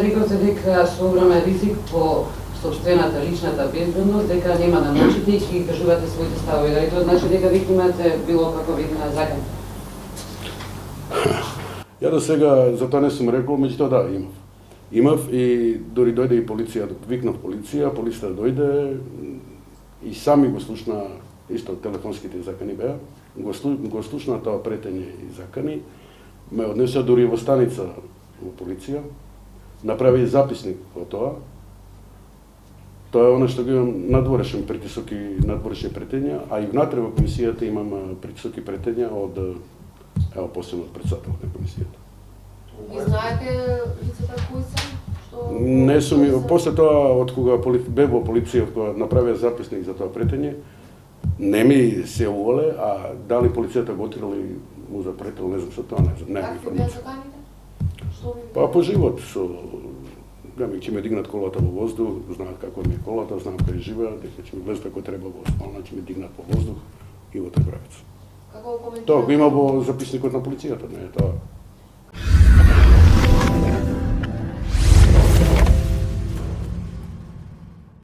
рековте дека со огромен ризик по собствената личната безбедност, дека нема да мочите и ќе ги кажувате своите ставови. Дали тоа значи дека веќе имате било како вид на закан? Ја до сега за тоа не сум рекол, меѓутоа да, имав. Имав и дори дојде и полиција, викнав полиција, полицијата дојде и сами го слушна, исто телефонските закани беа, го слушна тоа претење и закани, ме однесоа дури во станица во полиција, направи записник во тоа. Тоа е она што го имам надворешен притисок и надворешни претења, а и внатре во комисијата имам притисок и претења од посебно од председателот на комисијата. Ви знаете лицата кои се? Не сум, после тоа, од кога бев во полиција, од кога направија записник за тоа претење, не ми се уволе, а дали полицијата го отирали му запретил, не знам што тоа, не знам. Какви беа заканите? Па по живот, ќе ме дигнат колата во воздух, знаат како ми е колата, знаат кај живеат, дека ќе ми влезат како треба во спална, ќе ме дигнат по воздух и во Тргоравец. Како го коментирате? Тоа го има во записникот на полицијата, не е тоа.